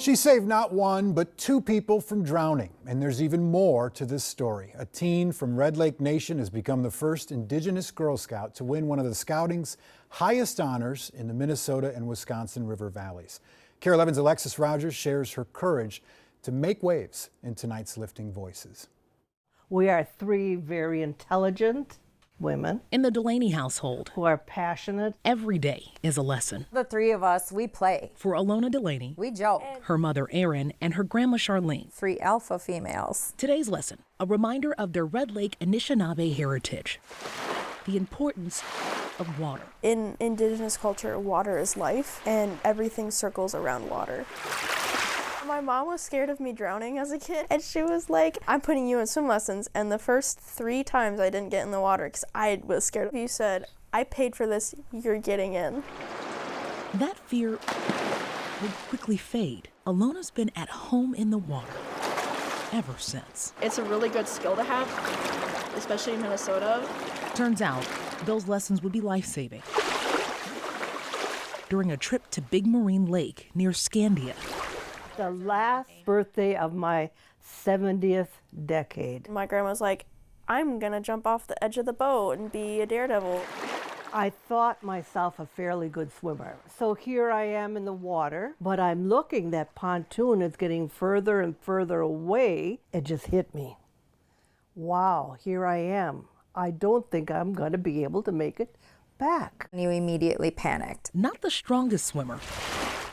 She saved not one, but two people from drowning. And there's even more to this story. A teen from Red Lake Nation has become the first Indigenous Girl Scout to win one of the Scouting's highest honors in the Minnesota and Wisconsin River Valleys. KARE 11's Alexis Rogers shares her courage to make waves in tonight's Lifting Voices. We are three very intelligent women in the Delaney household who are passionate. Every day is a lesson. The three of us, we play. For Alona Delaney, we joke. Her mother Erin and her grandma Charlene. 3 alpha females. Today's lesson, a reminder of their Red Lake Anishinaabe heritage. The importance of water. In Indigenous culture, water is life, and everything circles around water. My mom was scared of me drowning as a kid, and she was like, I'm putting you in swim lessons. And the first 3 times I didn't get in the water because I was scared. You said, I paid for this, you're getting in. That fear would quickly fade. Alona's been at home in the water ever since. It's a really good skill to have, especially in Minnesota. Turns out, those lessons would be life-saving. During a trip to Big Marine Lake near Scandia. The last birthday of my 70th decade. My grandma's like, I'm gonna jump off the edge of the boat and be a daredevil. I thought myself a fairly good swimmer. So here I am in the water, but I'm looking, that pontoon is getting further and further away. It just hit me. Wow, here I am. I don't think I'm gonna be able to make it back. You immediately panicked. Not the strongest swimmer.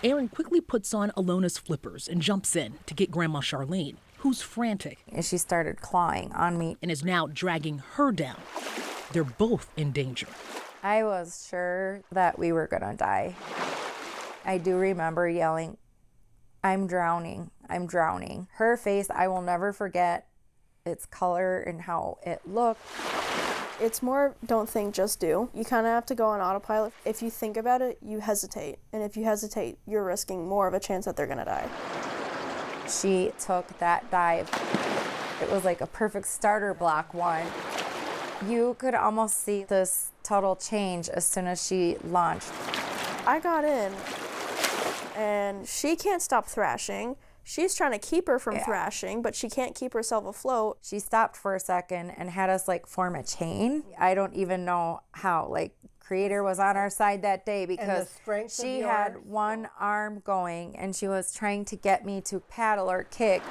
Erin quickly puts on Alona's flippers and jumps in to get Grandma Charlene, who's frantic. And she started clawing on me. And is now dragging her down. They're both in danger. I was sure that we were gonna die. I do remember yelling, I'm drowning, I'm drowning. Her face, I will never forget its color and how it looked. It's more don't think, just do. You kind of have to go on autopilot. If you think about it, you hesitate. And if you hesitate, you're risking more of a chance that they're gonna die. She took that dive. It was like a perfect starter block one. You could almost see this total change as soon as she launched. I got in, and she can't stop thrashing. She's trying to keep her from thrashing, but she can't keep herself afloat. She stopped for a second and had us like form a chain. I don't even know how, like, Creator was on our side that day because she had one arm going and she was trying to get me to paddle or kick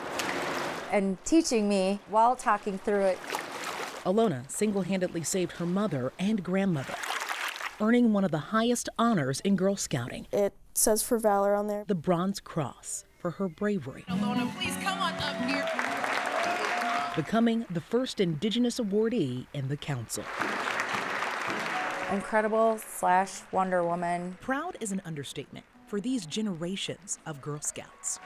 and teaching me while talking through it. Alona single-handedly saved her mother and grandmother, earning one of the highest honors in Girl Scouting. It says for valor on there. The Bronze Cross. For her bravery. Alona, please come on up here. Becoming the first Indigenous awardee in the council. Incredible / Wonder Woman. Proud is an understatement for these generations of Girl Scouts.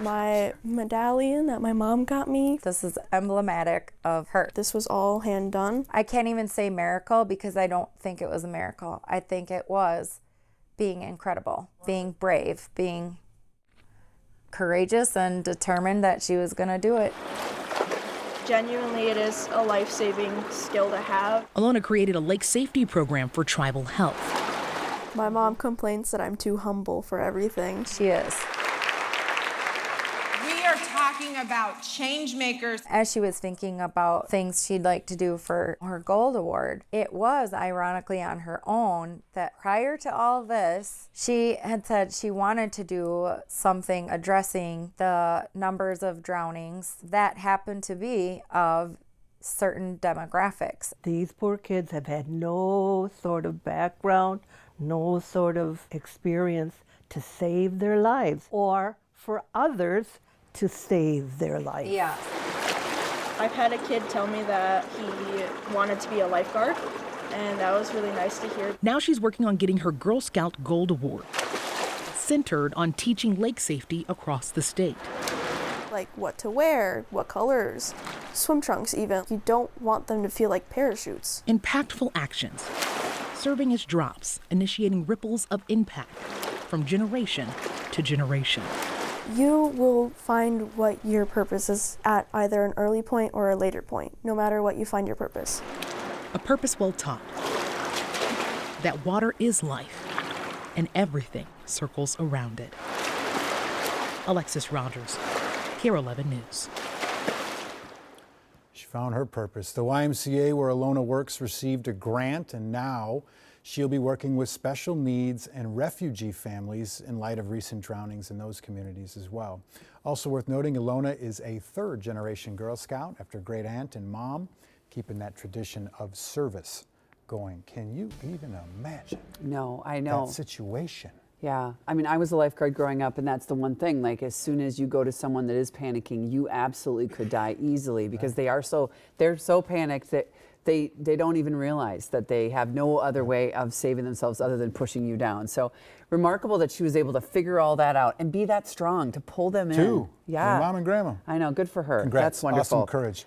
My medallion that my mom got me. This is emblematic of her. This was all hand done. I can't even say miracle because I don't think it was a miracle. I think it was being incredible, being brave, being courageous and determined that she was going to do it. Genuinely, it is a life-saving skill to have. Alona created a lake safety program for tribal health. My mom complains that I'm too humble for everything. She is. We are talking about change makers. As she was thinking about things she'd like to do for her gold award, it was ironically on her own that prior to all this, she had said she wanted to do something addressing the numbers of drownings that happened to be of certain demographics. These poor kids have had no sort of background, no sort of experience to save their lives or for others to save their life. Yeah. I've had a kid tell me that he wanted to be a lifeguard, and that was really nice to hear. Now she's working on getting her Girl Scout Gold Award, centered on teaching lake safety across the state. Like what to wear, what colors, swim trunks even. You don't want them to feel like parachutes. Impactful actions, serving as drops, initiating ripples of impact from generation to generation. You will find what your purpose is at either an early point or a later point, no matter what you find your purpose. A purpose well taught. That water is life, and everything circles around it. Alexis Rogers, KARE 11 News. She found her purpose. The YMCA where Alona works received a grant, and now she'll be working with special needs and refugee families in light of recent drownings in those communities as well. Also worth noting, Alona is a third-generation Girl Scout after great aunt and mom, keeping that tradition of service going. Can you even imagine No, I know. that situation? Yeah, I mean, I was a lifeguard growing up, and that's the one thing. Like, as soon as you go to someone that is panicking, you absolutely could die easily because they're so panicked that they don't even realize that they have no other way of saving themselves other than pushing you down. So remarkable that she was able to figure all that out and be that strong to pull them in. Two. Yeah, Your mom and grandma. I know. Good for her. Congrats. That's wonderful. Awesome courage.